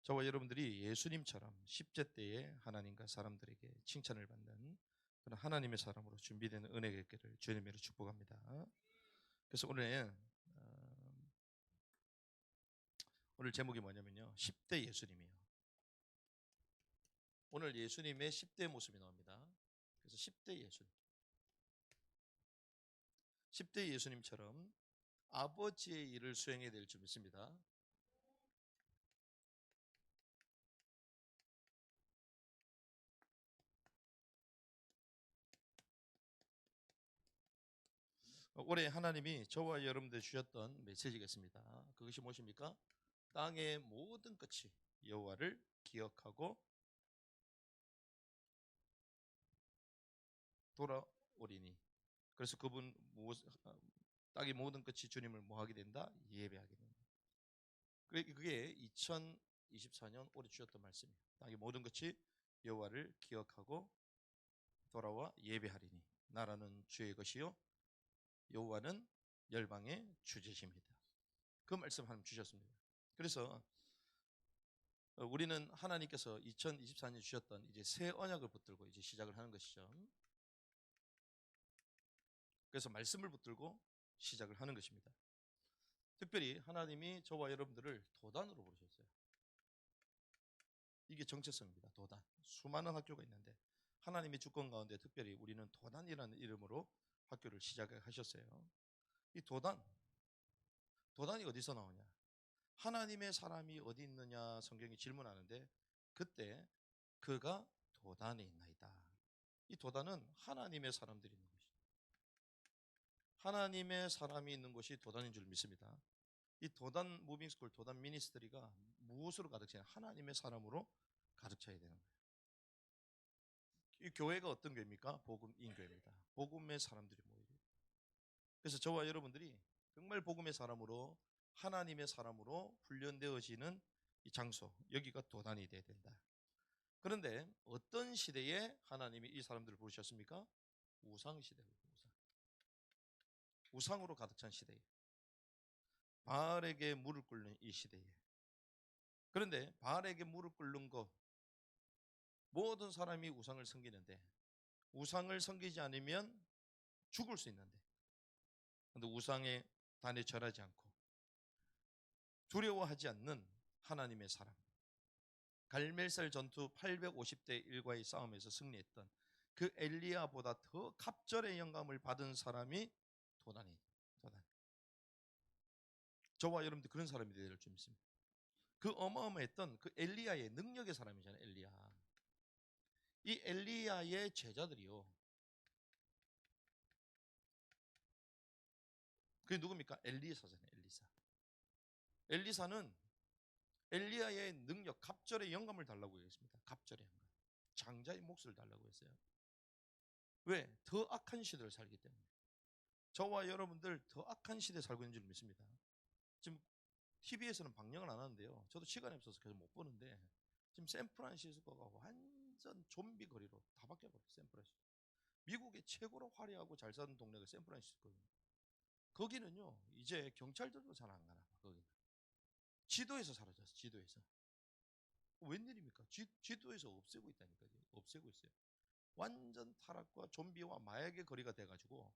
저와 여러분들이 예수님처럼 10대 때에 하나님과 사람들에게 칭찬을 받는 그런 하나님의 사람으로 준비되는 은혜가 있기를 주님으로 축복합니다. 그래서 오늘 제목이 뭐냐면요, 10대 예수님이요. 오늘 예수님의 10대 모습이 나옵니다. 그래서 10대 예수님, 10대 예수님처럼 아버지의 일을 수행해야 될 줄 믿습니다. 올해 하나님이 저와 여러분들 주셨던 메시지가 있습니다. 그것이 무엇입니까? 땅의 모든 끝이 여호와를 기억하고 돌아오리니. 그래서 땅의 모든 끝이 주님을 뭐하게 된다? 예배하게 된다. 그게 2024년 올해 주셨던 말씀이에요. 땅의 모든 끝이 여호와를 기억하고 돌아와 예배하리니. 나라는 주의 것이요 여호와는 열방의 주제십니다. 그 말씀 하나님 주셨습니다. 그래서 우리는 하나님께서 2024년 주셨던 이제 새 언약을 붙들고 이제 시작을 하는 것이죠. 그래서 말씀을 붙들고 시작을 하는 것입니다. 특별히 하나님이 저와 여러분들을 도단으로 부르셨어요. 이게 정체성입니다. 도단. 수많은 학교가 있는데 하나님의 주권 가운데 특별히 우리는 도단이라는 이름으로 학교를 시작하셨어요. 이 도단이 어디서 나오냐? 하나님의 사람이 어디 있느냐 성경이 질문하는데 그때 그가 도단에 있나이다. 이 도단은 하나님의 사람들이 있는 것이죠. 하나님의 사람이 있는 곳이 도단인 줄 믿습니다. 이 도단 무빙스쿨, 도단 미니스트리가 무엇으로 가득 차냐? 하나님의 사람으로 가득 차야 되는 거예요. 이 교회가 어떤 교회입니까? 복음인 교회입니다. 복음의 사람들이 모여요. 그래서 저와 여러분들이 정말 복음의 사람으로 하나님의 사람으로 훈련되어지는 이 장소, 여기가 도단이 돼야 된다. 그런데 어떤 시대에 하나님이 이 사람들을 부르셨습니까? 우상 시대입니다. 우상으로 가득 찬 시대에, 바알에게 물을 끓는 이 시대에. 그런데 바알에게 물을 끓는 것, 모든 사람이 우상을 섬기는데 우상을 섬기지 않으면 죽을 수 있는데, 그런데 우상의 단에 절하지 않고 두려워하지 않는 하나님의 사람, 갈멜살 전투 850대 1과의 싸움에서 승리했던 그 엘리야보다 더 갑절의 영감을 받은 사람이 도단. 저와 여러분들 그런 사람이 되어야 될 줄 믿습니다. 그 어마어마했던 그 엘리야의 능력의 사람이잖아요. 엘리야. 이 엘리야의 제자들이요, 그게 누굽니까? 엘리사잖아요. 엘리사는 엘리야의 능력, 갑절의 영감을 달라고 했습니다. 갑절의 영감, 장자의 몫을 달라고 했어요. 왜? 더 악한 시대를 살기 때문에. 저와 여러분들 더 악한 시대에 살고 있는 줄 믿습니다. 지금 TV에서는 방영을 안 하는데요, 저도 시간이 없어서 계속 못 보는데 지금 샌프란시스코가 완전 좀비 거리로 다 바뀌어버렸어요. 샌프란시스코, 미국의 최고로 화려하고 잘 사는 동네가 샌프란시스코예요. 거기는요 이제 경찰들도 잘 안 가나 봐. 거기는 지도에서 사라졌어. 지도에서. 웬일입니까? 지도에서 없애고 있다니까요. 없애고 있어요. 완전 타락과 좀비와 마약의 거리가 돼가지고,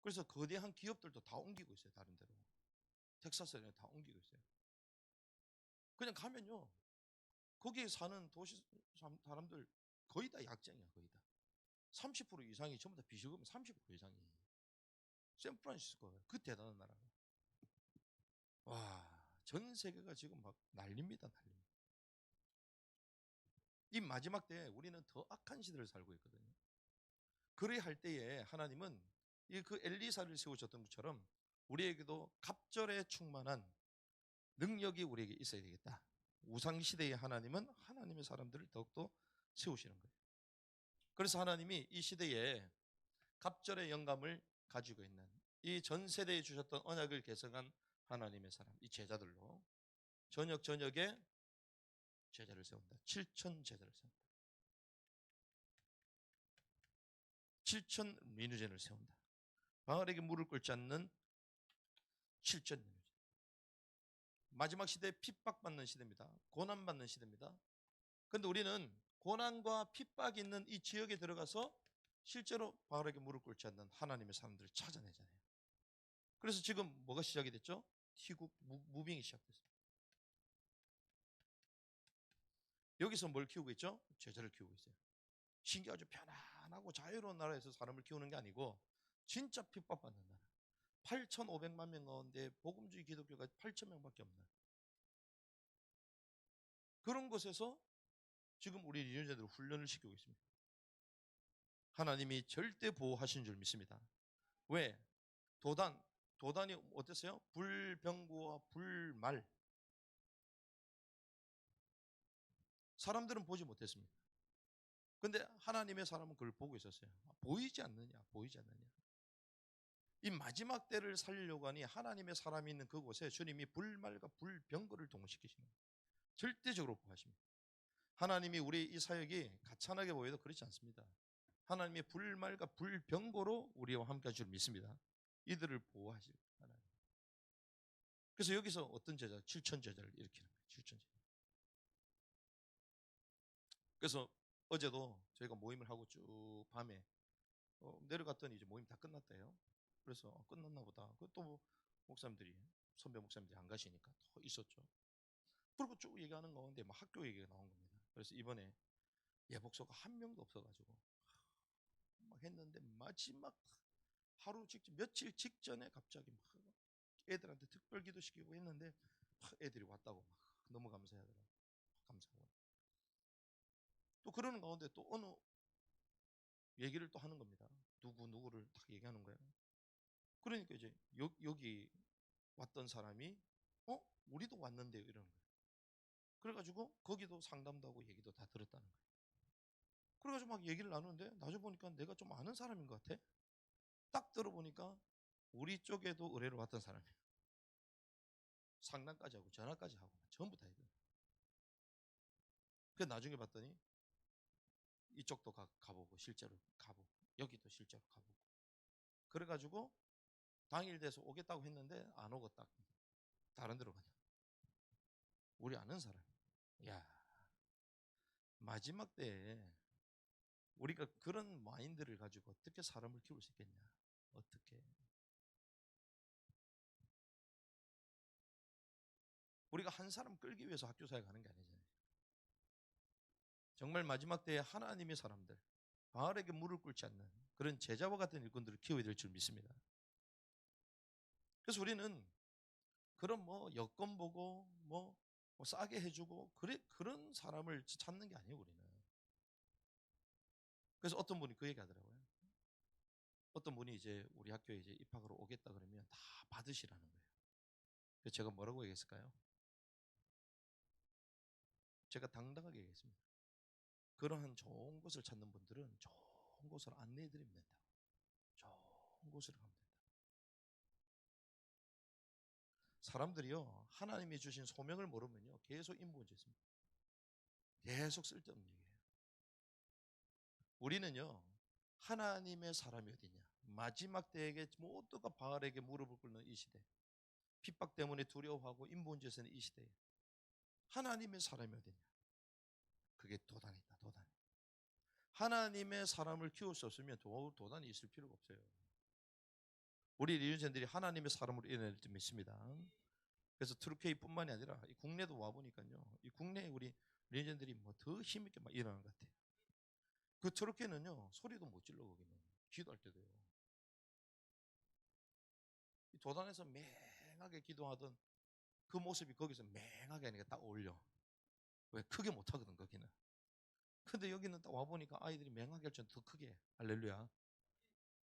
그래서 거대한 기업들도 다 옮기고 있어요. 다른 데로. 텍사스에 다 옮기고 있어요. 그냥 가면요, 거기에 사는 도시 사람들 거의 다 약쟁이야. 거의 다 30% 이상이 전부 다 비식으면 30% 이상이. 샌프란시스코가 그 대단한 나라가. 와, 전 세계가 지금 막 난립니다. 이 마지막 때에 우리는 더 악한 시대를 살고 있거든요. 그래야 할 때에 하나님은 그 엘리사를 세우셨던 것처럼 우리에게도 갑절에 충만한 능력이 우리에게 있어야 되겠다. 우상시대의 하나님은 하나님의 사람들을 더욱더 세우시는 거예요. 그래서 하나님이 이 시대에 갑절의 영감을 가지고 있는 이 전 세대에 주셨던 언약을 개성한 하나님의 사람, 이 제자들로 저녁에 제자를 세운다. 7천 제자를 세운다. 7천 민우젠을 세운다. 바알에게 물을 끓지 않는 7천 민우젠. 마지막 시대 핍박받는 시대입니다. 고난받는 시대입니다. 그런데 우리는 고난과 핍박이 있는 이 지역에 들어가서 실제로 바울에게 무릎 꿇지 않는 하나님의 사람들을 찾아내잖아요. 그래서 지금 뭐가 시작이 됐죠? 티국 무빙이 시작됐습니다. 여기서 뭘 키우고 있죠? 제자를 키우고 있어요. 신기하죠? 편안하고 자유로운 나라에서 사람을 키우는 게 아니고 진짜 핍박받는 나라. 8,500만 명 가운데 복음주의 기독교가 8,000명밖에 없는 그런 곳에서 지금 우리 리더들을 훈련을 시키고 있습니다. 하나님이 절대 보호하신 줄 믿습니다. 왜? 도단이 어땠어요? 불병구와 불말. 사람들은 보지 못했습니다. 근데 하나님의 사람은 그걸 보고 있었어요. 보이지 않느냐, 보이지 않느냐. 이 마지막 때를 살리려고 하니 하나님의 사람이 있는 그곳에 주님이 불말과 불병거를 동시키시는 거예요. 절대적으로 보호하십니다. 하나님이 우리 이 사역이 가찬하게 보여도 그렇지 않습니다. 하나님의 불말과 불병거로 우리와 함께 하실 줄 믿습니다. 이들을 보호하실 하나님. 그래서 여기서 어떤 제자, 7천 제자를 일으키는 거예요. 7천 제자. 그래서 어제도 저희가 모임을 하고 쭉 밤에 내려갔더니 이제 모임 다 끝났대요. 그래서 끝났나 보다. 또 목사님들이 선배 목사님들이 안 가시니까 더 있었죠. 그리고 쭉 얘기하는 가운데 막 학교 얘기가 나온 겁니다. 그래서 이번에 예복소가 한 명도 없어가지고 막 했는데 마지막 하루 직전 며칠 직전에 갑자기 막 애들한테 특별 기도시키고 했는데 막 애들이 왔다고 막 너무 감사하더라고요. 감사하고 또 그러는 가운데 또 어느 얘기를 또 하는 겁니다. 누구를 딱 얘기하는 거예요. 그러니까 이제 여기 왔던 사람이 우리도 왔는데 이러는 거예요. 그래가지고 거기도 상담도 하고 얘기도 다 들었다는 거예요. 그래가지고 막 얘기를 나누는데 나중에 보니까 내가 좀 아는 사람인 것 같아. 딱 들어보니까 우리 쪽에도 의뢰를 왔던 사람이에요. 상담까지 하고 전화까지 하고 전부 다 해요. 그 나중에 봤더니 이쪽도 가보고 실제로 가보고 여기도 실제로 가보고 그래가지고 당일 돼서 오겠다고 했는데 안 오고 딱 다른 데로 가냐. 우리 아는 사람. 야, 마지막 때에 우리가 그런 마인드를 가지고 어떻게 사람을 키울 수 있겠냐. 어떻게. 우리가 한 사람 끌기 위해서 학교 사회 가는 게 아니잖아요. 정말 마지막 때에 하나님의 사람들, 바알에게 무릎 꿇지 않는 그런 제자와 같은 일꾼들을 키워야 될 줄 믿습니다. 그래서 우리는 그런 여건 보고 싸게 해주고 그런 사람을 찾는 게 아니에요. 우리는. 그래서 어떤 분이 그 얘기 하더라고요. 어떤 분이 이제 우리 학교에 이제 입학으로 오겠다 그러면 다 받으시라는 거예요. 그래서 제가 뭐라고 얘기했을까요? 제가 당당하게 얘기했습니다. 그러한 좋은 곳을 찾는 분들은 좋은 곳을 안내해 드리면 된다. 좋은 곳으로 가면 된다. 사람들이요, 하나님이 주신 소명을 모르면요, 계속 인본주의 있습니다. 계속 쓸데없는 얘기예요. 우리는요, 하나님의 사람이 어디냐? 마지막 때에게 모두가 바알에게 무릎을 꿇는 이 시대, 핍박 때문에 두려워하고 인본주의에서는 이 시대에 하나님의 사람이 어디냐? 그게 도단이다. 도단. 하나님의 사람을 키울 수 없으면 도단이 있을 필요가 없어요. 우리 리유전들이 하나님의 사람으로 일어날 줄 믿습니다. 그래서 트루케이뿐만이 아니라 이 국내도 와 보니까요, 이 국내에 우리 리유전들이 더 힘있게 막 일어나는 것 같아요. 그 트루케는요, 소리도 못 질러 거기는 기도할 때도요. 이 도단에서 맹하게 기도하던 그 모습이 거기서 맹하게 하니까 딱 어울려. 왜? 크게 못 하거든 거기는. 근데 여기는 딱 와보니까 아이들이 맹하게 할 줄 더 크게, 할렐루야,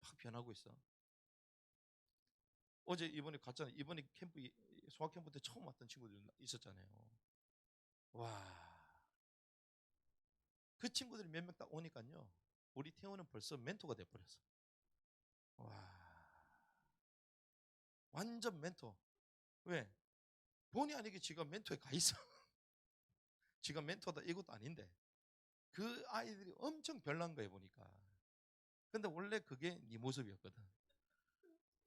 확 변하고 있어. 어제 이번에 갔잖아요. 이번에 캠프, 소학 캠프 때 처음 왔던 친구들 있었잖아요. 와, 그 친구들이 몇 명 딱 오니까요, 우리 태호는 벌써 멘토가 돼버렸어. 와, 완전 멘토. 왜? 본의 아니게 지가 멘토에 가 있어. 지가 멘토다 이것도 아닌데 그 아이들이 엄청 별난 거예요 보니까. 근데 원래 그게 네 모습이었거든.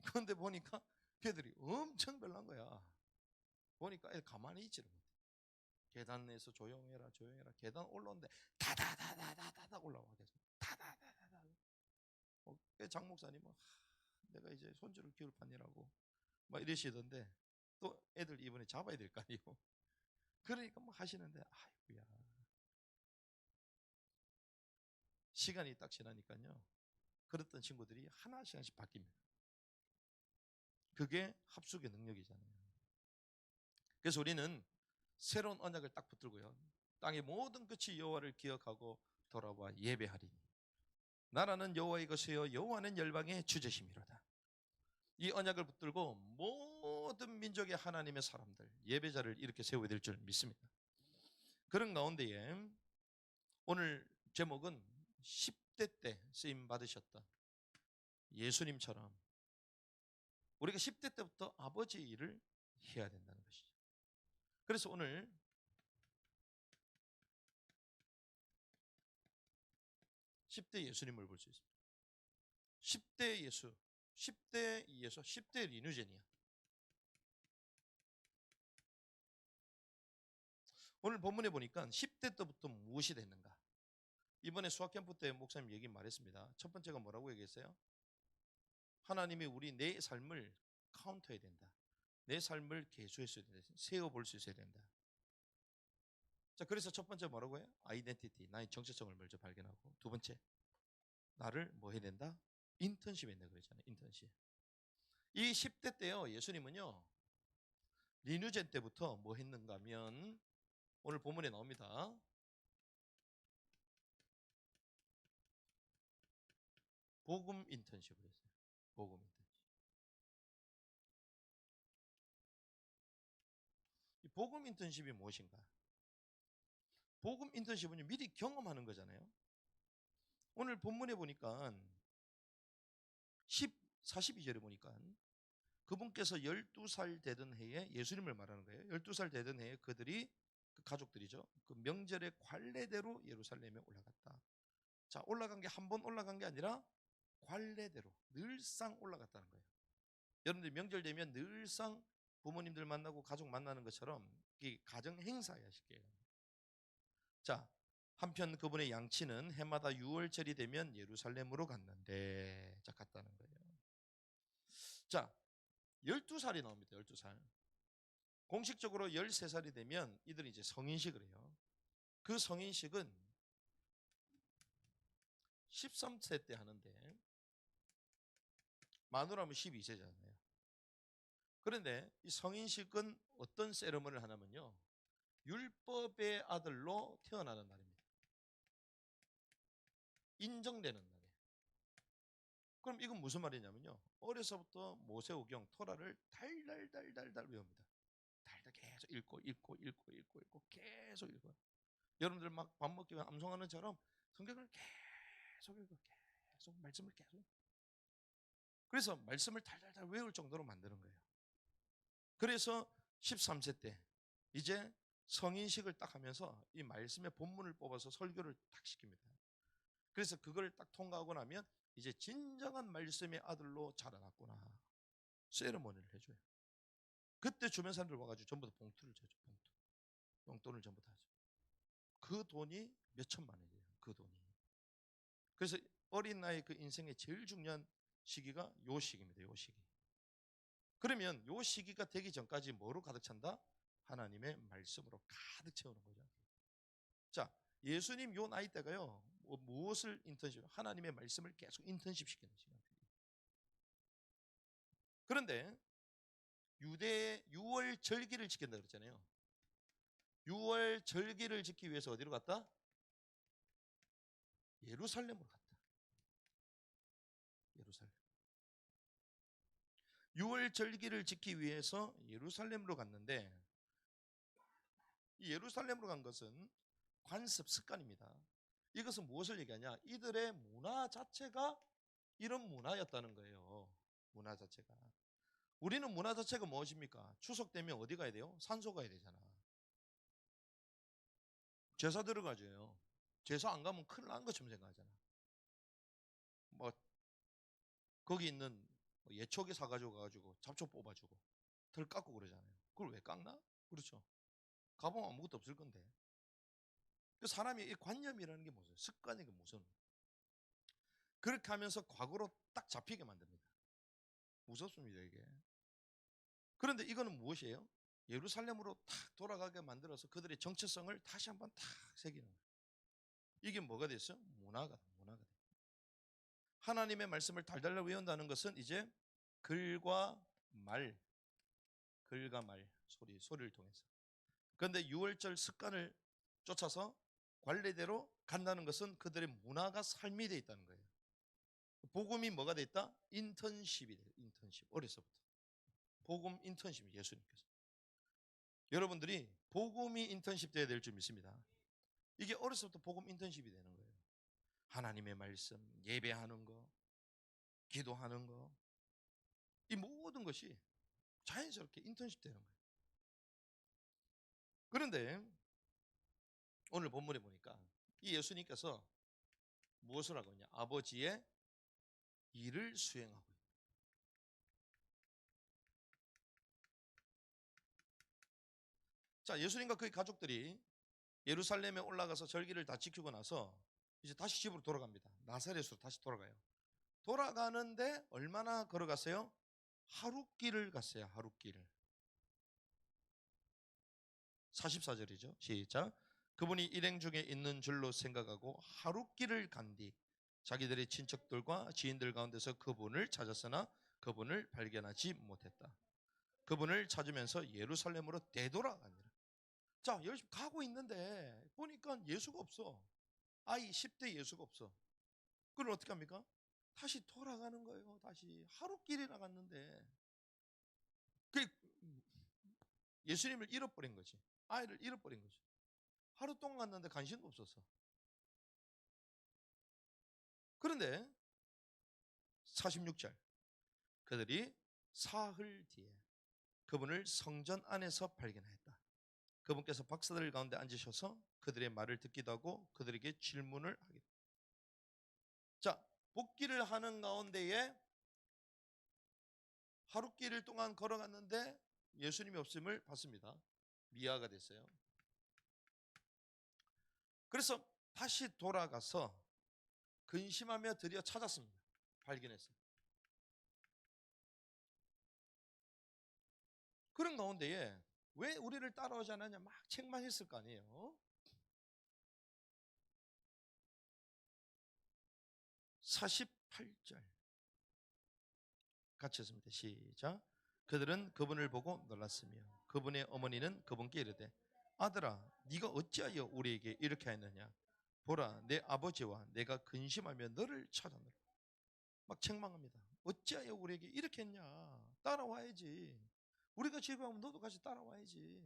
그런데 보니까 걔들이 엄청 별난 거야. 보니까 애들 가만히 있지를 못해. 계단에서 조용해라 조용해라. 계단 올라오는데 다다다다다다 올라와 계속. 다다다다다. 장 목사님은 내가 이제 손주를 키울 판이라고 막 이러시던데 또 애들 이번에 잡아야 될 거 아니에요. 그러니까 막 하시는데 아이고야. 시간이 딱 지나니까요. 그랬던 친구들이 하나씩 바뀝니다. 그게 합숙의 능력이잖아요. 그래서 우리는 새로운 언약을 딱 붙들고요. 땅의 모든 끝이 여호와를 기억하고 돌아와 예배하리니 나라는 여호와의 것이요 여호와는 열방의 주제심이로다. 이 언약을 붙들고 모든 민족의 하나님의 사람들 예배자를 이렇게 세워야 될 줄 믿습니다. 그런 가운데에 오늘 제목은 10대 때 쓰임 받으셨던 예수님처럼 우리가 10대 때부터 아버지 일을 해야 된다는 것이죠. 그래서 오늘 10대 예수님을 볼 수 있습니다. 10대 예수, 10대 리누제니아. 오늘 본문에 보니까 10대 때부터 무엇이 됐는가? 이번에 수학캠프 때 목사님 얘기 말했습니다. 첫 번째가 뭐라고 얘기했어요? 하나님이 우리 내 삶을 카운트해야 된다. 내 삶을 계수했어야 된다. 세어볼 수 있어야 된다. 자, 그래서 첫 번째 뭐라고 해요? 아이덴티티, 나의 정체성을 먼저 발견하고, 두 번째, 나를 뭐 해야 된다? 인턴십 해야 된다 그랬잖아요. 인턴십. 이 10대 때요, 예수님은요, 리누젠 때부터 뭐 했는가 하면, 오늘 본문에 나옵니다. 복음 인턴십을 했어요. 복음 인턴십. 이 복음 인턴십이 무엇인가? 복음 인턴십은 미리 경험하는 거잖아요. 오늘 본문에 보니까 42절에 보니까 그분께서 12살 되던 해에 예수님을 말하는 거예요. 12살 되던 해에 그들이 그 가족들이죠. 그 명절의 관례대로 예루살렘에 올라갔다. 자, 올라간 게 한 번 올라간 게 아니라 관례대로 늘상 올라갔다는 거예요. 여러분들 명절 되면 늘상 부모님들 만나고 가족 만나는 것처럼 이 가정 행사야 쉽게. 자, 한편 그분의 양치는 해마다 6월절이 되면 예루살렘으로 갔는데, 자, 갔다는 거예요. 자, 12살이 나옵니다. 12살. 공식적으로 13살이 되면 이들이 이제 성인식을 해요. 그 성인식은 13세 때 하는데, 만으로 하면 12세잖아요. 그런데 이 성인식은 어떤 세레머니를 하냐면요, 율법의 아들로 태어나는 날입니다. 인정되는 날이에요. 그럼 이건 무슨 말이냐면요, 어려서부터 모세오경 토라를 달달달달달 외웁니다. 달달 계속 읽고 계속 읽어요. 여러분들 막 밥 먹기 위해 암송하는 처럼 성경을 계속 읽어, 계속 말씀을 계속. 그래서 말씀을 달달달 외울 정도로 만드는 거예요. 그래서 13세 때 이제 성인식을 딱 하면서 이 말씀의 본문을 뽑아서 설교를 딱 시킵니다. 그래서 그걸 딱 통과하고 나면 이제 진정한 말씀의 아들로 자라났구나, 세레모니를 해줘요. 그때 주변 사람들 와가지고 전부 다 봉투를 줘줘. 봉투, 용돈을 전부 다 줘. 그 돈이 몇 천만 원이에요. 그 돈이. 그래서 어린 나이 그 인생의 제일 중요한 시기가 요 시기입니다. 요 시기. 그러면 요 시기가 되기 전까지 뭐로 가득 찬다? 하나님의 말씀으로 가득 채우는 거죠. 자, 예수님 요 나이 때가요, 무엇을 인턴십? 하나님의 말씀을 계속 인턴십 시키는 시간. 그런데 유대 6월 절기를 지킨다 그랬잖아요. 6월 절기를 지키기 위해서 어디로 갔다? 예루살렘으로 갔다. 예루살렘. 6월 절기를 지키기 위해서 예루살렘으로 갔는데, 이 예루살렘으로 간 것은 관습 습관입니다. 이것은 무엇을 얘기하냐? 이들의 문화 자체가 이런 문화였다는 거예요. 문화 자체가. 우리는 문화 자체가 무엇입니까? 추석 되면 어디 가야 돼요? 산소 가야 되잖아. 제사 들어가줘요. 제사 안 가면 큰일 난 것처럼 생각하잖아. 뭐 거기 있는 예초기 사가지고 가가지고 잡초 뽑아주고 덜 깎고 그러잖아요. 그걸 왜 깎나? 그렇죠. 가보면 아무것도 없을 건데. 그 사람의 이 관념이라는 게 무슨 습관이 무슨 그렇게 하면서 과거로 딱 잡히게 만듭니다. 무섭습니다 이게. 그런데 이거는 무엇이에요? 예루살렘으로 탁 돌아가게 만들어서 그들의 정체성을 다시 한번 탁 새기는 거예요. 이게 뭐가 됐어요? 문화가 됐어요. 하나님의 말씀을 달달달 외운다는 것은 이제 글과 말, 글과 말, 소리를 통해서. 그런데 유월절 습관을 쫓아서 관례대로 간다는 것은 그들의 문화가 삶이 되어 있다는 거예요. 복음이 뭐가 돼 있다? 인턴십이 돼요. 인턴십. 어려서부터. 복음 인턴십 예수님께서. 여러분들이 복음이 인턴십 돼야 될 줄 믿습니다. 이게 어려서부터 복음 인턴십이 되는 거예요. 하나님의 말씀, 예배하는 거, 기도하는 거, 이 모든 것이 자연스럽게 인턴십 되는 거예요. 그런데 오늘 본문에 보니까 이 예수님께서 무엇을 하고 있냐? 아버지의 일을 수행하고 있다. 자, 예수님과 그의 가족들이 예루살렘에 올라가서 절기를 다 지키고 나서 이제 다시 집으로 돌아갑니다. 나사렛으로 다시 돌아가요. 돌아가는데 얼마나 걸어갔어요? 하룻길을 갔어요. 하룻길을. 44절이죠. 시작. 그분이 일행 중에 있는 줄로 생각하고 하룻길을 간 뒤 자기들의 친척들과 지인들 가운데서 그분을 찾았으나 그분을 발견하지 못했다. 그분을 찾으면서 예루살렘으로 되돌아가니라. 자, 열심히 가고 있는데 보니까 예수가 없어. 아이 10대 예수가 없어. 그걸 어떻게 합니까? 다시 돌아가는 거예요. 다시 하룻길이나 갔는데 그 예수님을 잃어버린 거지. 아이를 잃어버린 거지. 하루 동안 갔는데 관심도 없었어. 그런데 46절 그들이 사흘 뒤에 그분을 성전 안에서 발견하였다. 그분께서 박사들 가운데 앉으셔서 그들의 말을 듣기도 하고 그들에게 질문을 하게 됩니다. 자, 복기를 하는 가운데에 하룻길 동안 걸어갔는데 예수님이 없음을 봤습니다. 미아가 됐어요. 그래서 다시 돌아가서 근심하며 드디어 찾았습니다. 발견했어요. 그런 가운데에 왜 우리를 따라오지 않았냐 막 책망했을 거 아니에요. 48절 같이 했습니다. 시작. 그들은 그분을 보고 놀랐으며 그분의 어머니는 그분께 이르되 아들아 네가 어찌하여 우리에게 이렇게 하였느냐 보라 내 아버지와 내가 근심하며 너를 찾았노라. 막 책망합니다. 어찌하여 우리에게 이렇게 했냐. 따라와야지. 우리가 집에 오면 너도 같이 따라와야지.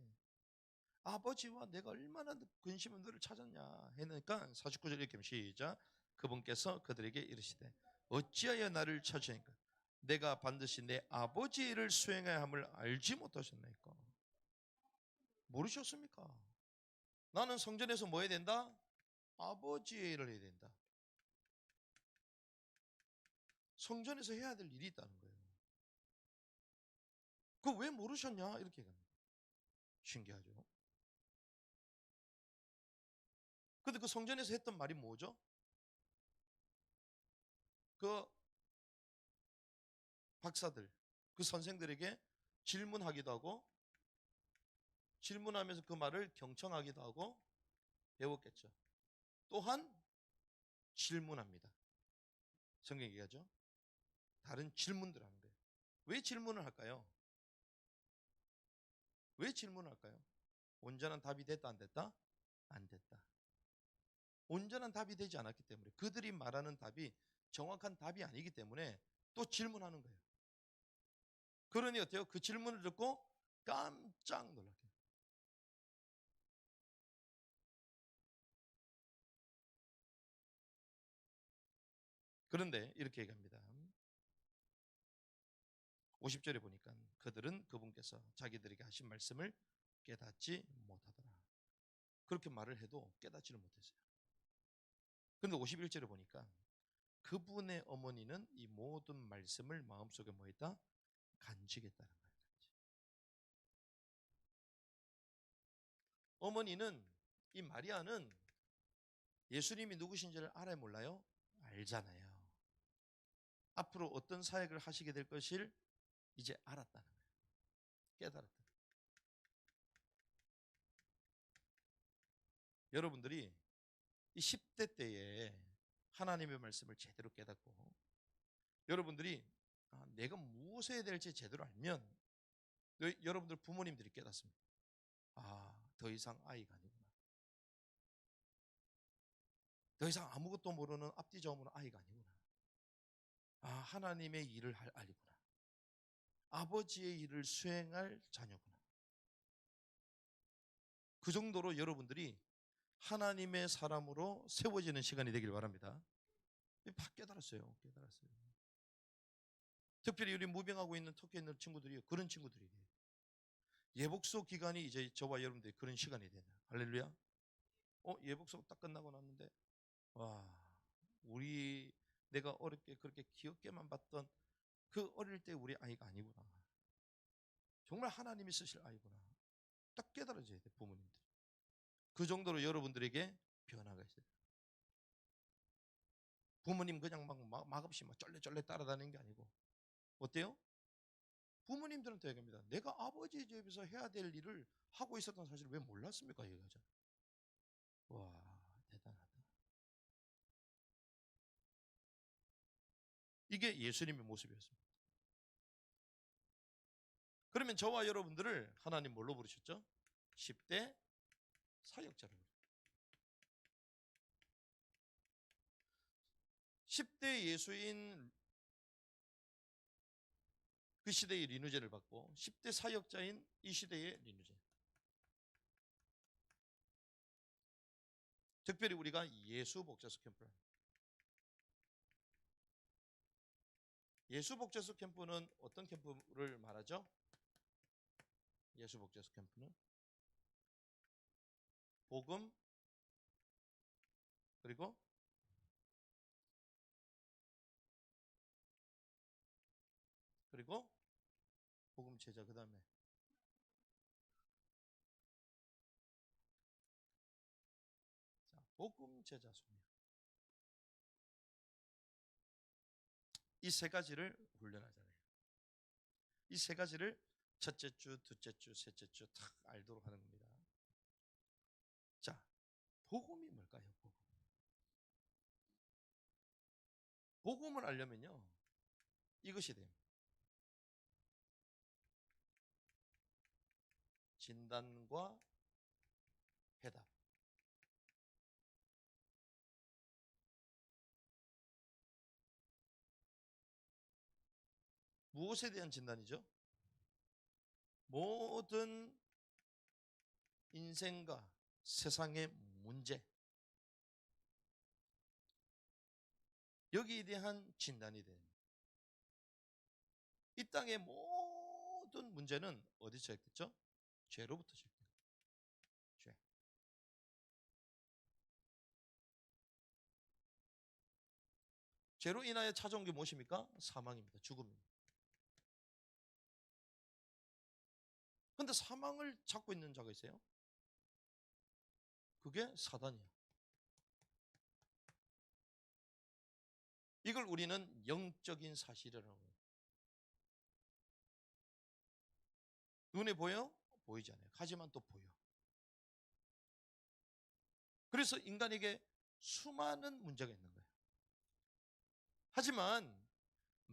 아버지와 내가 얼마나 근심하며 너를 찾았냐 했으니까 49절 이렇게 하면 시작. 그분께서 그들에게 이르시되 어찌하여 나를 찾으니까 내가 반드시 내 아버지의 일을 수행해야 함을 알지 못하셨나이까. 모르셨습니까? 나는 성전에서 뭐 해야 된다? 아버지의 일을 해야 된다. 성전에서 해야 될 일이 있다는 거예요. 그거 왜 모르셨냐? 이렇게 합니다. 신기하죠? 근데 그 성전에서 했던 말이 뭐죠? 그 박사들, 그 선생들에게 질문하기도 하고 질문하면서 그 말을 경청하기도 하고 배웠겠죠. 또한 질문합니다. 성경이 얘기하죠. 다른 질문들 하는 거예요. 왜 질문을 할까요? 왜 질문을 할까요? 온전한 답이 됐다 안 됐다? 안 됐다. 온전한 답이 되지 않았기 때문에 그들이 말하는 답이 정확한 답이 아니기 때문에 또 질문하는 거예요. 그러니 어때요? 그 질문을 듣고 깜짝 놀랐게. 그런데 이렇게 얘기합니다. 50절에 보니까 그들은 그분께서 자기들에게 하신 말씀을 깨닫지 못하더라. 그렇게 말을 해도 깨닫지를 못했어요. 그런데 51절에 보니까 그분의 어머니는 이 모든 말씀을 마음속에 뭐 했다? 간직했다는 거예요. 어머니는, 이 마리아는 예수님이 누구신지를 알아요, 몰라요? 알잖아요. 앞으로 어떤 사역을 하시게 될 것을 이제 알았다는 거예요. 깨달았다. 여러분들이 이 10대 때에 하나님의 말씀을 제대로 깨닫고 여러분들이 내가 무엇을 해야 될지 제대로 알면 여러분들 부모님들이 깨닫습니다. 더 이상 아이가 아니구나. 더 이상 아무것도 모르는 앞뒤 저음은 아이가 아니구나. 하나님의 일을 할 아이구나. 아버지의 일을 수행할 자녀구나. 그 정도로 여러분들이 하나님의 사람으로 세워지는 시간이 되길 바랍니다. 깨달았어요. 특별히 우리 무병하고 있는 터키에 있는 친구들이 그런 친구들이에요. 예복소 기간이 이제 저와 여러분들이 그런 시간이 되냐. 할렐루야. 예복소 딱 끝나고 났는데 내가 어렵게 그렇게 귀엽게만 봤던 그 어릴 때 우리 아이가 아니구나. 정말 하나님이 쓰실 아이구나. 딱 깨달아져야 돼, 부모님들. 그 정도로 여러분들에게 변화가 있어요. 부모님 그냥 막없이 쫄래쫄래 따라다니는 게 아니고 어때요? 부모님들한테 얘기합니다. 내가 아버지 집에서 해야 될 일을 하고 있었던 사실을 왜 몰랐습니까? 얘기하잖아요. 와, 대단하다. 이게 예수님의 모습이었습니다. 그러면 저와 여러분들을 하나님 뭘로 부르셨죠? 10대 사역자로. 10대 예수인 그 시대의 리누제를 받고 10대 사역자인 이 시대의 리누제. 특별히 우리가 예수 복자수 캠프를 합니다. 예수 복자수 캠프는 어떤 캠프를 말하죠? 예수 복자수 캠프는 복음 그리고 복음 제자 그 다음에 복음 제자 소명. 이 세 가지를 훈련하잖아요. 이 세 가지를 첫째 주, 둘째 주, 셋째 주 탁 알도록 하는 겁니다. 자, 복음이 뭘까요? 복음을 알려면요 이것이 됩니다. 진단과 해답. 무엇에 대한 진단이죠? 모든 인생과 세상의 문제, 여기에 대한 진단이 됩니다. 이 땅의 모든 문제는 어디서 시작됐죠? 죄로부터 시작됩니다. 죄. 죄로 인하여 찾아온 게 무엇입니까? 사망입니다. 죽음입니다. 그런데 사망을 잡고 있는 자가 있어요. 그게 사단이야. 이걸 우리는 영적인 사실이라고 해요. 눈에 보여? 보이지 않아요. 하지만 또 보여. 그래서 인간에게 수많은 문제가 있는 거예요. 하지만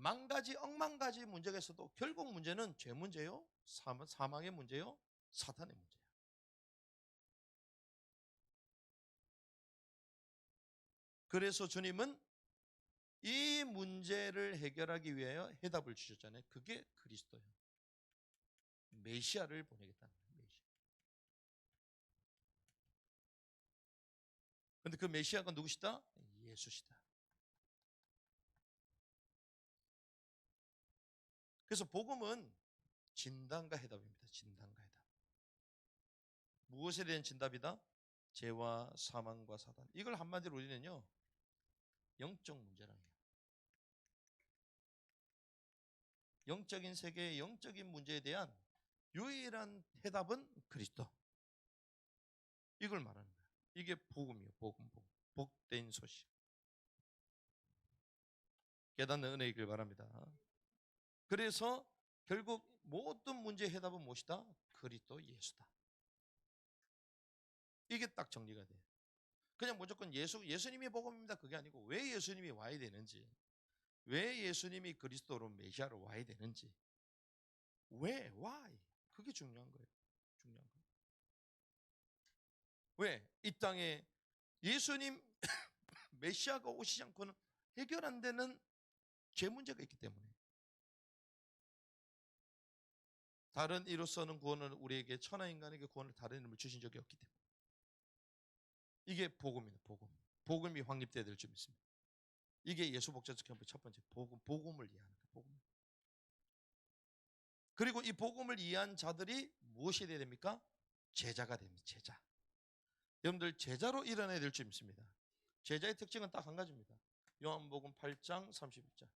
억만 가지 문제가 있어도 결국 문제는 죄 문제요, 사망의 문제요, 사탄의 문제예요. 그래서 주님은 이 문제를 해결하기 위하여 해답을 주셨잖아요. 그게 그리스도예요. 메시아를 보내겠다는 거예요. 그런데 그 메시아가 누구시다? 예수시다. 그래서 복음은 진단과 해답입니다. 진단과 해답. 무엇에 대한 진답이다? 죄와 사망과 사단. 이걸 한마디로 우리는요 영적 문제라는 거예요. 영적인 세계의 영적인 문제에 대한 유일한 해답은 그리스도. 이걸 말하는 거예요. 이게 복음이에요. 복음. 복된 소식. 깨닫는 은혜 있길 바랍니다. 그래서 결국 모든 문제의 해답은 무엇이다? 그리스도 예수다. 이게 딱 정리가 돼요. 그냥 무조건 예수님이 복음입니다. 그게 아니고 왜 예수님이 와야 되는지, 왜 예수님이 그리스도로 메시아로 와야 되는지, 왜, why? 그게 중요한 거예요. 중요한 거예요. 왜? 이 땅에 예수님 메시아가 오시지 않고는 해결 안 되는 죄 문제가 있기 때문에. 다른 이로서는 구원을 우리에게 천하 인간에게 구원을 다른 이름을 주신 적이 없기 때문에. 이게 복음입니다. 복음. 복음이 확립되어야 될 줄 믿습니다. 이게 예수 복자적 캠프의 첫 번째 복음을 이해하는 거예요. 복음. 그리고 이 복음을 이해한 자들이 무엇이 돼야 됩니까? 제자가 됩니다. 제자. 여러분들 제자로 일어나야 될 줄 믿습니다. 제자의 특징은 딱 한 가지입니다. 요한복음 8장 31절.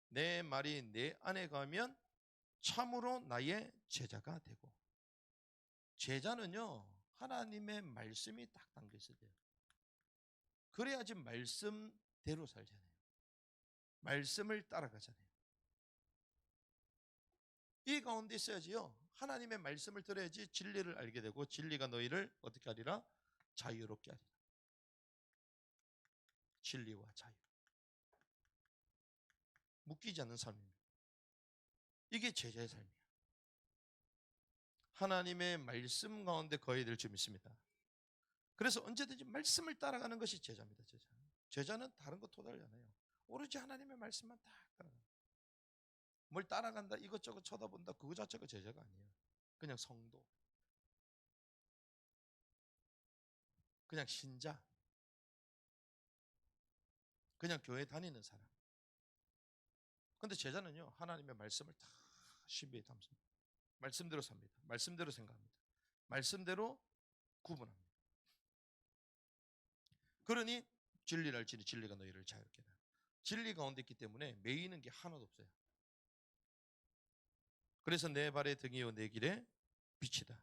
내 말이 내 안에 가면 참으로 나의 제자가 되고. 제자는요, 하나님의 말씀이 딱 담겨 있어야 돼요. 그래야지 말씀대로 살잖아요. 말씀을 따라가잖아요. 이 가운데 있어야지요, 하나님의 말씀을 들어야지 진리를 알게 되고, 진리가 너희를 어떻게 하리라? 자유롭게 하리라. 진리와 자유. 묶이지 않는 삶입니다. 이게 제자의 삶이에요. 하나님의 말씀 가운데 거해야 될 줄 믿습니다. 그래서 언제든지 말씀을 따라가는 것이 제자입니다. 제자는 다른 거 토달지 않아요. 오로지 하나님의 말씀만 딱 따라가. 뭘 따라간다, 이것저것 쳐다본다, 그거 자체가 제자가 아니에요. 그냥 성도, 그냥 신자, 그냥 교회 다니는 사람. 근데 제자는요, 하나님의 말씀을 다 신비에 담습니다. 말씀대로 삽니다. 말씀대로 생각합니다. 말씀대로 구분합니다. 그러니 진리를 알지니 진리가 너희를 자유롭게 하라. 진리 가운데 있기 때문에 매이는 게 하나도 없어요. 그래서 내 발의 등이요 내 길의 빛이다.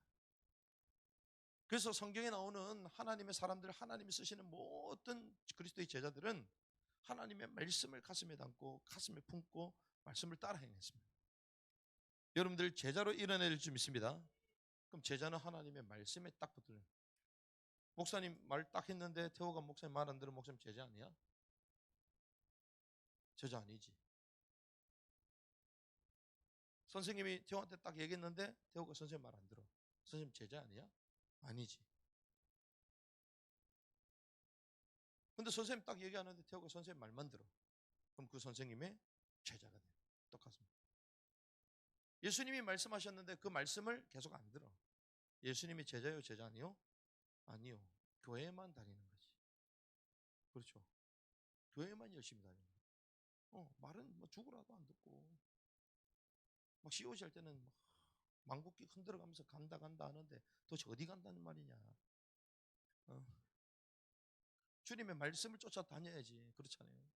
그래서 성경에 나오는 하나님의 사람들, 하나님이 쓰시는 모든 그리스도의 제자들은 하나님의 말씀을 가슴에 담고 가슴에 품고 말씀을 따라 행했습니다. 여러분들 제자로 일어날 줄 믿습니다. 그럼 제자는 하나님의 말씀에 딱 붙들어요. 목사님 말 딱 했는데 태호가 목사님 말 안 들으면 목사님 제자 아니야? 제자 아니지. 선생님이 태호한테 딱 얘기했는데 태호가 선생님 말 안 들어. 선생님 제자 아니야? 아니지. 근데 선생님 딱 얘기하는데 태호가 선생님 말만 들어. 그럼 그 선생님의 제자가 돼요. 똑같습니다. 예수님이 말씀하셨는데 그 말씀을 계속 안 들어. 예수님이 제자요 제자 아니요? 아니요. 교회만 다니는 거지. 그렇죠. 교회만 열심히 다니는 거지. 말은 뭐 죽으라도 안 듣고 막 COC 할 때는 막 망국기 흔들어가면서 간다 하는데 도대체 어디 간다는 말이냐. 주님의 말씀을 쫓아 다녀야지. 그렇잖아요.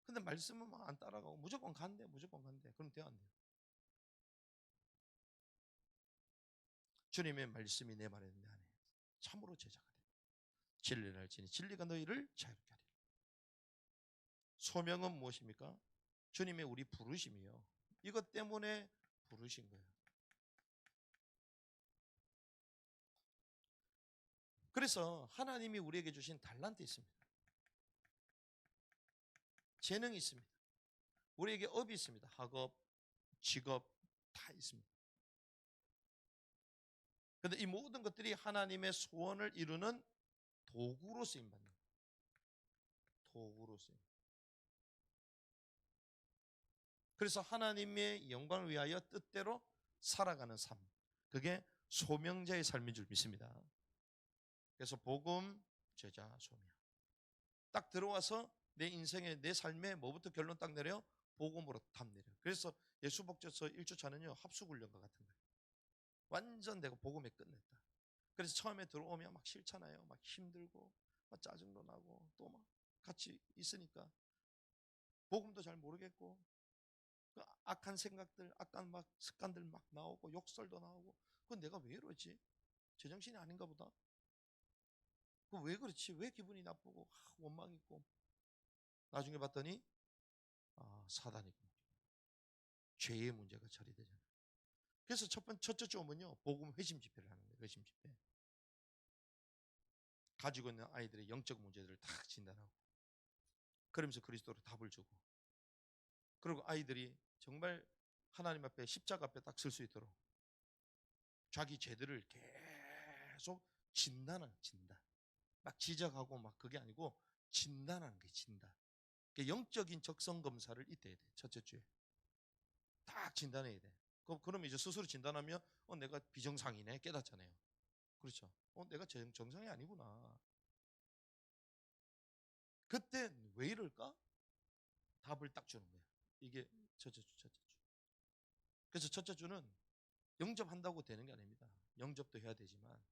근데 말씀은 막 안 따라가고 무조건 간대. 그럼 돼요 안 돼요? 주님의 말씀이 내 말에 내 안에 참으로 제자가 돼. 진리를 알지니 진리가 너희를 자유롭게 하리라. 소명은 무엇입니까? 주님의 우리 부르심이요. 이것 때문에 부르신 거예요. 그래서 하나님이 우리에게 주신 달란트 있습니다. 재능이 있습니다. 우리에게 업이 있습니다. 학업, 직업 다 있습니다. 그런데 이 모든 것들이 하나님의 소원을 이루는 도구로 쓰임받는 거예요. 도구로 쓰임. 그래서 하나님의 영광을 위하여 뜻대로 살아가는 삶, 그게 소명자의 삶인 줄 믿습니다. 그래서 복음, 제자, 소명. 딱 들어와서 내 인생에 내 삶에 뭐부터 결론 딱 내려요? 복음으로 답 내려요. 그래서 예수 복자서 1주차는요 합숙훈련과 같은 거예요. 완전 내가 복음에 끝냈다. 그래서 처음에 들어오면 막 싫잖아요. 막 힘들고 막 짜증도 나고 또 막 같이 있으니까 복음도 잘 모르겠고 그 악한 생각들, 악한 막 습관들 막 나오고 욕설도 나오고 그건 내가 왜 이러지? 제정신이 아닌가 보다. 그 왜 그렇지? 왜 기분이 나쁘고 원망 있고? 나중에 봤더니 사단이 죄의 문제가 처리되잖아요. 그래서 첫째 주 오면요, 복음 회심 집회를 하는 거예요. 회심 집회. 가지고 있는 아이들의 영적 문제들을 다 진단하고, 그러면서 그리스도로 답을 주고, 그리고 아이들이 정말 하나님 앞에 십자가 앞에 딱 설 수 있도록 자기 죄들을 계속 진단. 막 지적하고 막 그게 아니고 진단하는 게 진단. 영적인 적성 검사를 이때 해야 돼. 첫째 주에 딱 진단해야 돼. 그러면 이제 스스로 진단하면 내가 비정상이네 깨닫잖아요. 그렇죠. 내가 정상이 아니구나. 그때 왜 이럴까? 답을 딱 주는 거야. 이게 첫째 주. 그래서 첫째 주는 영접한다고 되는 게 아닙니다. 영접도 해야 되지만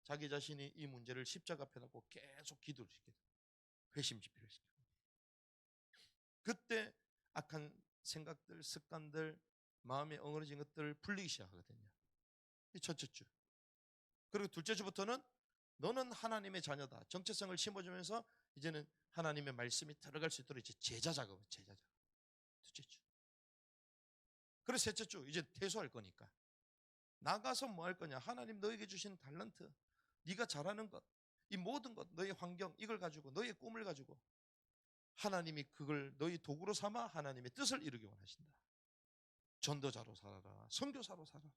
자기 자신이 이 문제를 십자가 앞에 놓고 계속 기도를 시켜요. 회심 집회를 시켜요. 그때 악한 생각들, 습관들, 마음에 엉그러진 것들을 풀리기 시작하거든요. 이 첫째 주. 그리고 둘째 주부터는 너는 하나님의 자녀다. 정체성을 심어주면서 이제는 하나님의 말씀이 들어갈 수 있도록 이제 제자 작업. 둘째 주. 그리고 셋째 주 이제 퇴소할 거니까 나가서 뭐 할 거냐? 하나님 너에게 주신 달란트, 네가 잘하는 것, 이 모든 것, 너의 환경 이걸 가지고 너의 꿈을 가지고 하나님이 그걸 너희 도구로 삼아 하나님의 뜻을 이루기 원하신다. 전도자로 살아라. 선교사로 살아라.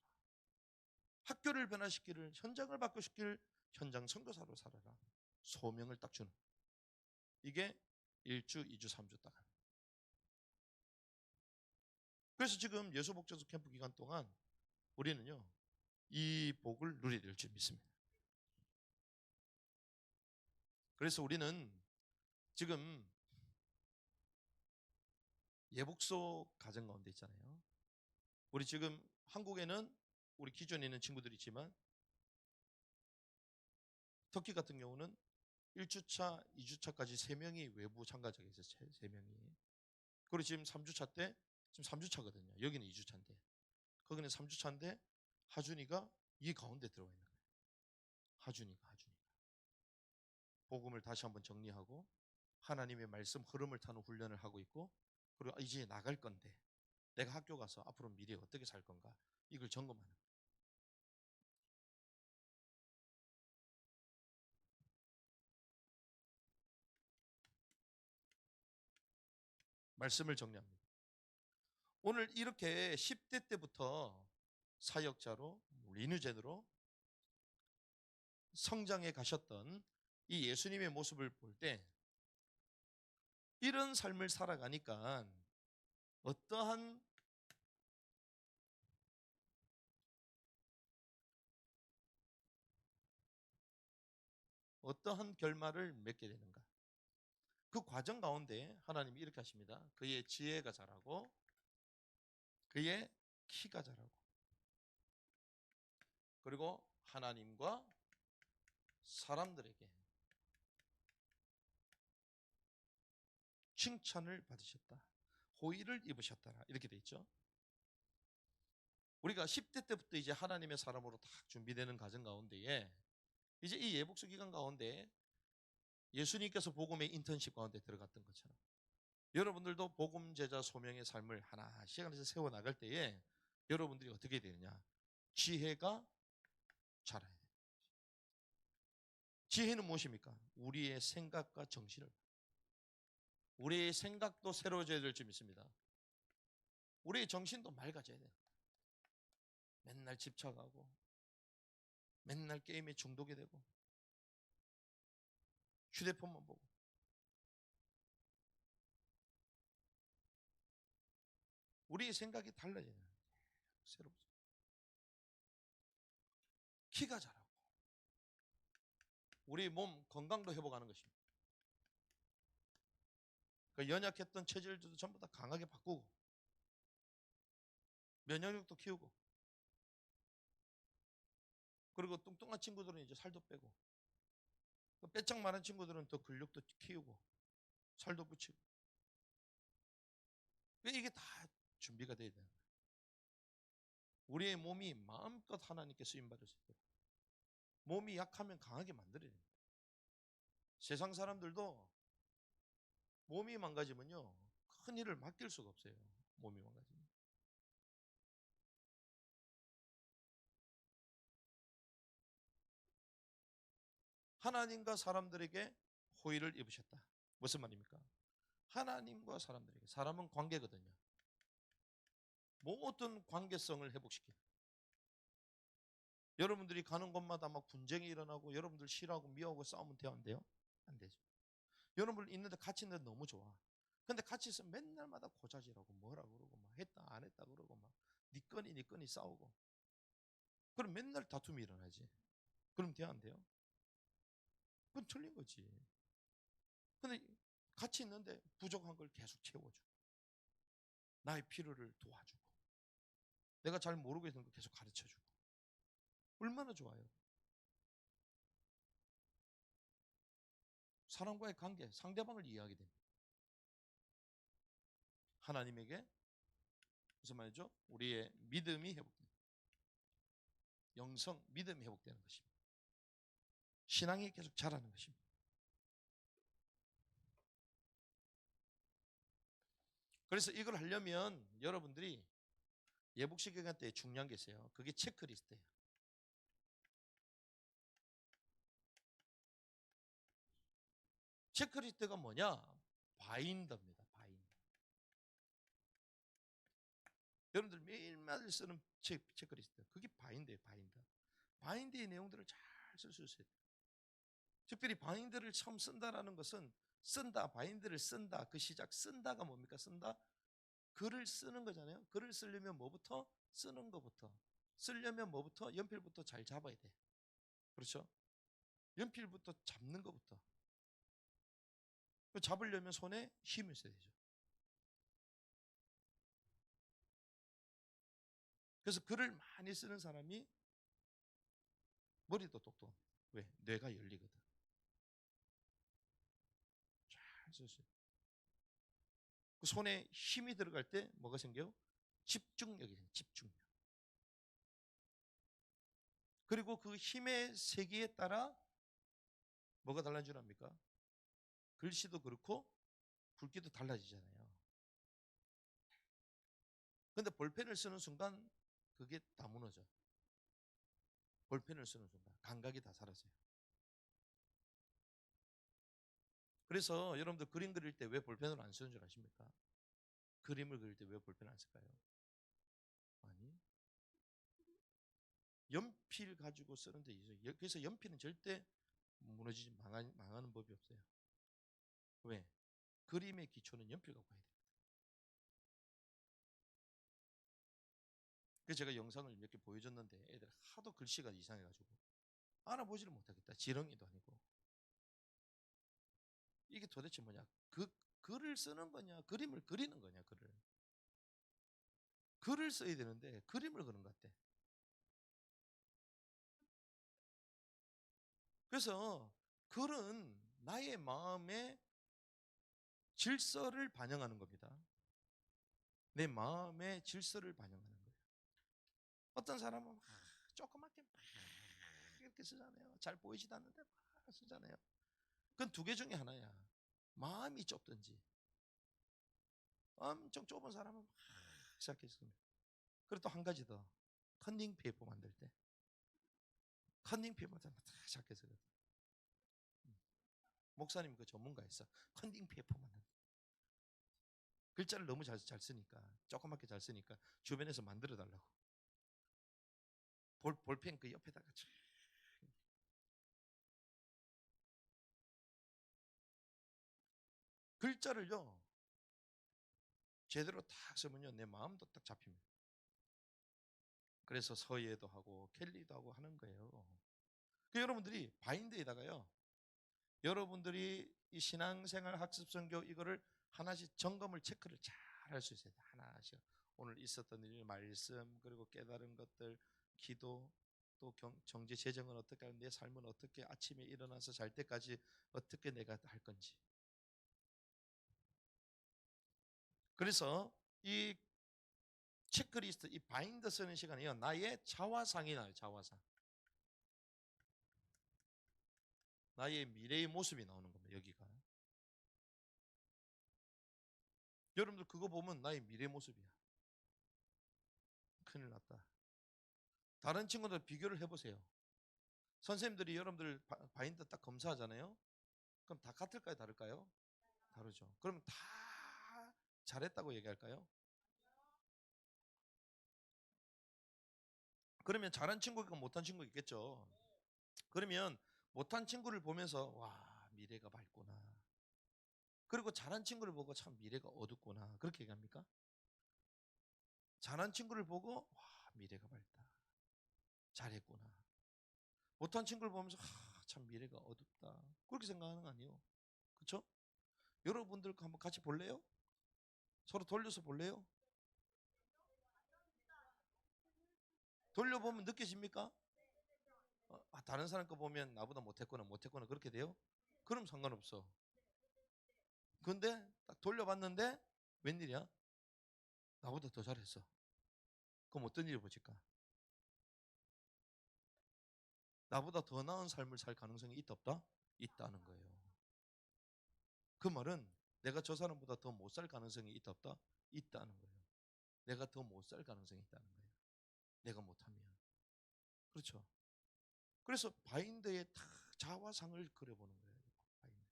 학교를 변화시키를, 현장을 바꾸시킬 현장 선교사로 살아라. 소명을 딱 주는. 이게 1주, 2주, 3주 딱. 그래서 지금 예수복저수 캠프 기간 동안 우리는요, 이 복을 누리게 될 줄 믿습니다. 그래서 우리는 지금 예복소 가정 가운데 있잖아요. 우리 지금 한국에는 우리 기존에 있는 친구들이 있지만 터키 같은 경우는 1주차, 2주차까지 3명이 외부 참가자가 있었어요. 3명이. 그리고 지금 3주차 때, 지금 3주차거든요. 여기는 2주차인데. 거기는 3주차인데 하준이가 이 가운데 들어와 있는 거예요. 하준이가. 복음을 다시 한번 정리하고 하나님의 말씀 흐름을 타는 훈련을 하고 있고, 그리고 이제 나갈 건데 내가 학교 가서 앞으로 미래에 어떻게 살 건가 이걸 점검하는 거예요. 말씀을 정리합니다. 오늘 이렇게 10대 때부터 사역자로 리뉴젠으로 성장해 가셨던 이 예수님의 모습을 볼 때 이런 삶을 살아가니까 어떠한 결말을 맺게 되는가? 그 과정 가운데 하나님이 이렇게 하십니다. 그의 지혜가 자라고 그의 키가 자라고 그리고 하나님과 사람들에게 칭찬을 받으셨다. 호의를 입으셨다. 이렇게 돼 있죠. 우리가 10대 때부터 이제 하나님의 사람으로 딱 준비되는 과정 가운데에 이제 이 예복수 기간 가운데 예수님께서 복음의 인턴십 가운데 들어갔던 것처럼 여러분들도 복음 제자 소명의 삶을 하나씩 하나씩 세워 나갈 때에 여러분들이 어떻게 되느냐? 지혜가 자라야 돼요. 지혜는 무엇입니까? 우리의 생각과 정신을, 우리의 생각도 새로워져야 될 줄 믿습니다. 우리의 정신도 맑아져야 돼요. 맨날 집착하고 맨날 게임에 중독이 되고 휴대폰만 보고 우리의 생각이 달라져야 돼요. 새롭죠. 키가 자라고 우리 몸 건강도 회복하는 것입니다. 그 연약했던 체질들도 전부 다 강하게 바꾸고 면역력도 키우고 그리고 뚱뚱한 친구들은 이제 살도 빼고 빼짝 마른 친구들은 더 근력도 키우고 살도 붙이고 이게 다 준비가 돼야 돼요. 우리의 몸이 마음껏 하나님께 쓰임받을 수 있도록 몸이 약하면 강하게 만들어야 됩니다. 세상 사람들도 몸이 망가지면요, 큰 일을 맡길 수가 없어요. 몸이 망가지면. 하나님과 사람들에게 호의를 입으셨다. 무슨 말입니까? 하나님과 사람들에게, 사람은 관계거든요. 모든 관계성을 회복시키는. 여러분들이 가는 곳마다 막 분쟁이 일어나고 여러분들 싫어하고 미워하고 싸우면 돼요, 안 돼요? 안 되죠. 여러분들 있는데 같이 있는데 너무 좋아. 근데 같이 있으면 맨날마다 고자질하고 뭐라 그러고 막 했다 안 했다 그러고 막 니 거니 싸우고. 그럼 맨날 다툼이 일어나지. 그럼 돼요, 안 돼요? 그건 틀린 거지. 근데 같이 있는데 부족한 걸 계속 채워주고 나의 필요를 도와주고 내가 잘 모르고 있는 걸 계속 가르쳐주고 얼마나 좋아요. 사람과의 관계, 상대방을 이해하게 됩니다. 하나님에게 무슨 말이죠? 우리의 믿음이 회복됩니다. 영성, 믿음이 회복되는 것입니다. 신앙이 계속 자라는 것입니다. 그래서 이걸 하려면 여러분들이 예복식 기간 때 중요한 게 있어요. 그게 체크리스트예요. 체크리스트가 뭐냐? 바인더입니다. 바인더. 여러분들 매일마다 쓰는 체크리스트. 그게 바인더예요. 바인더. 바인더의 내용들을 잘 쓸 수 있어요. 특별히 바인더를 처음 쓴다라는 것은 쓴다, 바인더를 쓴다. 그 시작 쓴다가 뭡니까? 쓴다. 글을 쓰는 거잖아요. 글을 쓰려면 뭐부터? 쓰는 것부터. 쓰려면 뭐부터? 연필부터 잘 잡아야 돼. 그렇죠? 연필부터 잡는 것부터. 잡으려면 손에 힘이 있어야 되죠. 그래서 글을 많이 쓰는 사람이 머리도 똑똑합니다. 왜? 뇌가 열리거든. 잘 쓸 수 있어요. 그 손에 힘이 들어갈 때 뭐가 생겨요? 집중력이 생겨요. 집중력. 그리고 그 힘의 세기에 따라 뭐가 달라진 줄 압니까? 글씨도 그렇고 굵기도 달라지잖아요. 근데 볼펜을 쓰는 순간 그게 다 무너져. 볼펜을 쓰는 순간 감각이 다 사라져요. 그래서 여러분들 그림 그릴 때 왜 볼펜을 안 쓰는 줄 아십니까? 그림을 그릴 때 왜 볼펜을 안 쓸까요? 아니, 연필 가지고 쓰는데 있어요. 그래서 연필은 절대 무너지지 망하는 법이 없어요. 왜? 그림의 기초는 연필 갖고 해야 됩니다. 그래서 제가 영상을 몇 개 보여줬는데 애들 하도 글씨가 이상해가지고 알아보지를 못하겠다. 지렁이도 아니고. 이게 도대체 뭐냐? 글을 쓰는 거냐? 그림을 그리는 거냐? 글을 써야 되는데 그림을 그리는 것 같아. 그래서 글은 나의 마음의 질서를 반영하는 겁니다. 내 마음의 질서를 반영하는 거예요. 어떤 사람은 조그맣게 막 이렇게 쓰잖아요. 잘 보이지도 않는데 막 쓰잖아요. 그건 두 개 중에 하나야. 마음이 좁든지 엄청 좁은 사람은 막 시작했습니다. 그리고 또 한 가지 더. 컨닝 페이퍼 만들 때 컨닝 페이퍼 만들 때 시작했어요. 목사님 그 전문가였어. 컨닝 페이퍼 만들 때 글자를 너무 잘 쓰니까 조그맣게 잘 쓰니까 주변에서 만들어 달라고 볼펜 그 옆에다가 글자를요 제대로 딱 쓰면요 내 마음도 딱 잡힙니다. 그래서 서예도 하고 켈리도 하고 하는 거예요. 그 여러분들이 바인드에다가요 여러분들이 이 신앙생활 학습 선교 이거를 하나씩 점검을 체크를 잘 할 수 있어요. 하나씩 오늘 있었던 일, 말씀, 그리고 깨달은 것들, 기도, 또 정제 재정은 어떻게 하고 내 삶은 어떻게 아침에 일어나서 잘 때까지 어떻게 내가 할 건지. 그래서 이 체크리스트, 이 바인더 쓰는 시간이요 나의 자화상이 나요. 자화상. 나의 미래의 모습이 나오는 겁니다. 여기가. 여러분들 그거 보면 나의 미래 모습이야. 큰일 났다. 다른 친구들 비교를 해보세요. 선생님들이 여러분들 바인드 딱 검사하잖아요. 그럼 다 같을까요? 다를까요? 다르죠. 그러면 다 잘했다고 얘기할까요? 그러면 잘한 친구가 있고 못한 친구가 있겠죠. 그러면 못한 친구를 보면서 와, 미래가 밝구나. 그리고 잘한 친구를 보고 참 미래가 어둡구나. 그렇게 얘기합니까? 잘한 친구를 보고 와, 미래가 밝다. 잘했구나. 못한 친구를 보면서 참 미래가 어둡다. 그렇게 생각하는 거 아니에요? 그렇죠? 여러분들 한번 같이 볼래요? 서로 돌려서 볼래요? 돌려보면 느껴집니까? 다른 사람 거 보면 나보다 못했거나 그렇게 돼요? 그럼 상관없어. 근데 딱 돌려봤는데 웬일이야? 나보다 더 잘했어. 그럼 어떤 일이 벌어질까? 나보다 더 나은 삶을 살 가능성이 있다 없다? 있다는 거예요. 그 말은 내가 저 사람보다 더 못 살 가능성이 있다 없다? 있다는 거예요. 내가 더 못 살 가능성이 있다는 거예요. 내가 못하면. 그렇죠. 그래서 바인드에 다 자화상을 그려보는 거예요. 바인드.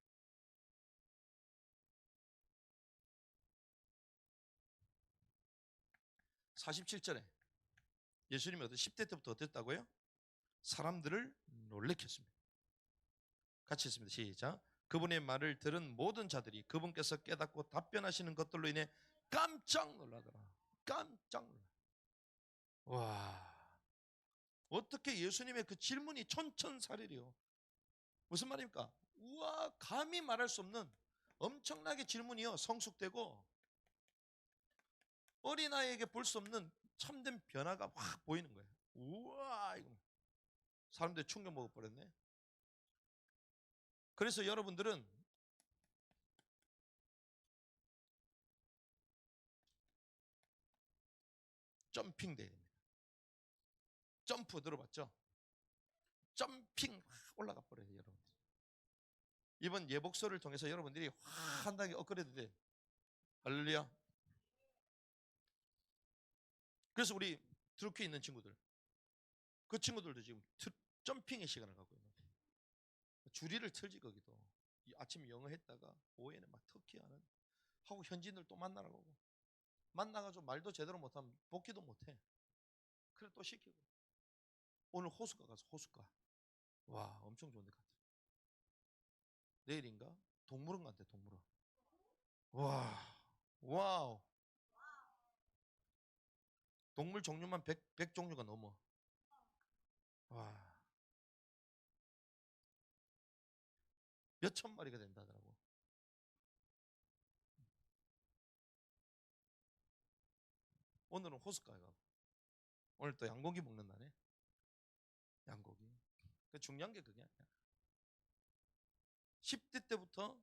47절에 예수님이 10대 때부터 어땠다고요? 사람들을 놀래켰습니다. 같이 했습니다. 시작. 그분의 말을 들은 모든 자들이 그분께서 깨닫고 답변하시는 것들로 인해 깜짝 놀라더라. 깜짝 놀라. 와, 어떻게 예수님의 그 질문이 촌천살이래요. 무슨 말입니까? 우와, 감히 말할 수 없는 엄청나게 질문이요. 성숙되고 어린아이에게 볼 수 없는 참된 변화가 확 보이는 거예요. 우와, 이거 사람들이 충격 먹어버렸네. 그래서 여러분들은 점핑 돼야 됩니다. 점프 들어봤죠? 점핑 확 올라가 버려요, 여러분들. 이번 예복서를 통해서 여러분들이 확 한 단계 업그레이드 돼. 할렐루야. 그래서 우리 드루키에 있는 친구들, 그 친구들도 지금 점핑의 시간을 갖고 있는 거예요. 주리를 틀지 거기도. 아침에 영어 했다가 오후에는 막 터키하는 하고 현지인들 또 만나러 가고 만나가지고 말도 제대로 못하면 복귀도 못해. 그래 또 시키고. 오늘 호숫가 가서 호숫가. 와, 엄청 좋은 데 갔다. 내일인가? 동물원 간대, 동물원. 와, 와우. 동물 종류만 100 종류가 넘어. 와, 몇천 마리가 된다더라고. 오늘은 호숫가에 가고 오늘 또 양고기 먹는 날에 양고기. 중요한 게 그게 아니야. 10대 때부터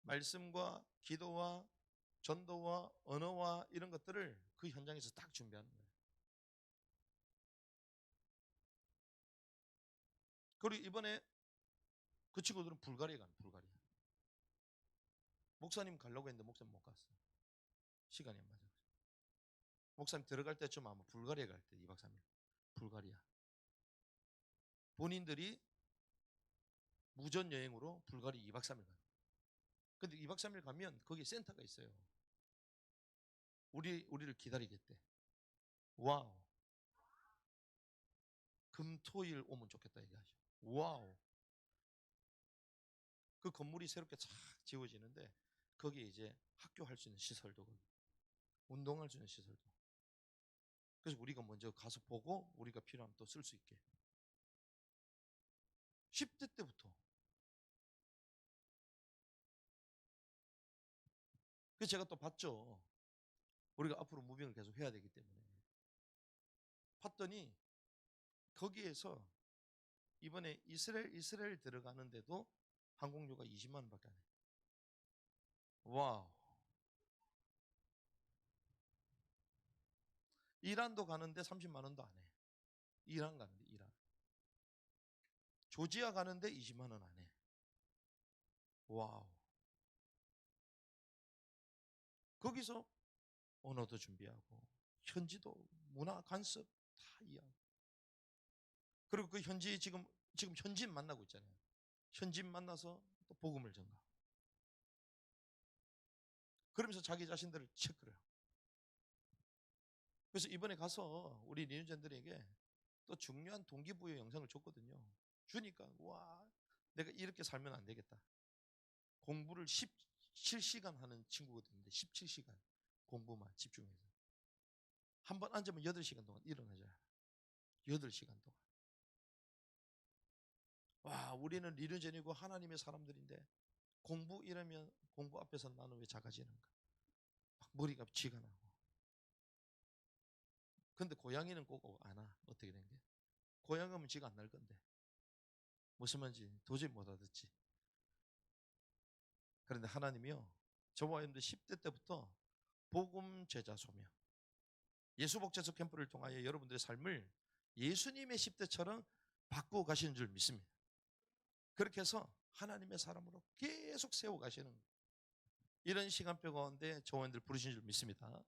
말씀과 기도와 전도와 언어와 이런 것들을 그 현장에서 딱 준비하는 거예요. 그리고 이번에 그 친구들은 불가리아 가는 불가리아. 목사님 가려고 했는데 목사님 못 갔어. 시간이 안 맞아. 목사님 들어갈 때쯤 아마 불가리아 갈 때 2박 3일. 불가리아. 본인들이 무전 여행으로 불가리아 2박 3일 가요. 근데 2박 3일 가면 거기 센터가 있어요. 우리를 기다리겠대. 와우. 금토일 오면 좋겠다 얘기하죠. 와우. 그 건물이 새롭게 착 지어지는데 거기에 이제 학교 할 수 있는 시설도 운동할 수 있는 시설도. 그래서 우리가 먼저 가서 보고 우리가 필요하면 또 쓸 수 있게. 10대 때부터. 그래서 제가 또 봤죠. 우리가 앞으로 무빙을 계속 해야 되기 때문에. 봤더니 거기에서 이번에 이스라엘 들어가는데도 항공료가 20만 원밖에 안 해. 와우. 이란도 가는데 30만 원도 안 해. 이란 가는데 이란. 조지아 가는데 20만 원 안 해. 와우. 거기서 언어도 준비하고 현지도 문화 간섭 다 이해하고. 그리고 그 현지 지금 현지인 만나고 있잖아요. 현지인 만나서 또 복음을 전가. 그러면서 자기 자신들을 체크를 해요. 그래서 이번에 가서 우리 리뉴젠들에게 또 중요한 동기부여 영상을 줬거든요. 주니까 와, 내가 이렇게 살면 안 되겠다. 공부를 17시간 하는 친구가 있는데 17시간 공부만 집중해서 한 번 앉으면 8시간 동안 일어나잖아요. 8시간 동안. 와, 우리는 리뉴젠이고 하나님의 사람들인데 공부 이러면 공부 앞에서 나는 왜 작아지는가? 막 머리가 쥐가 나고. 근데 고양이는 꼭 안 와. 어떻게 된 게? 고양이 오면 쥐가 안 날 건데. 무슨 말인지 도저히 못 알아듣지. 그런데 하나님이요, 저와 여러분들 10대 때부터 복음 제자 소명, 예수복제소 캠프를 통하여 여러분들의 삶을 예수님의 10대처럼 바꾸어 가시는 줄 믿습니다. 그렇게 해서 하나님의 사람으로 계속 세워 가시는 이런 시간표 가운데 저와 여러분들 부르신 줄 믿습니다.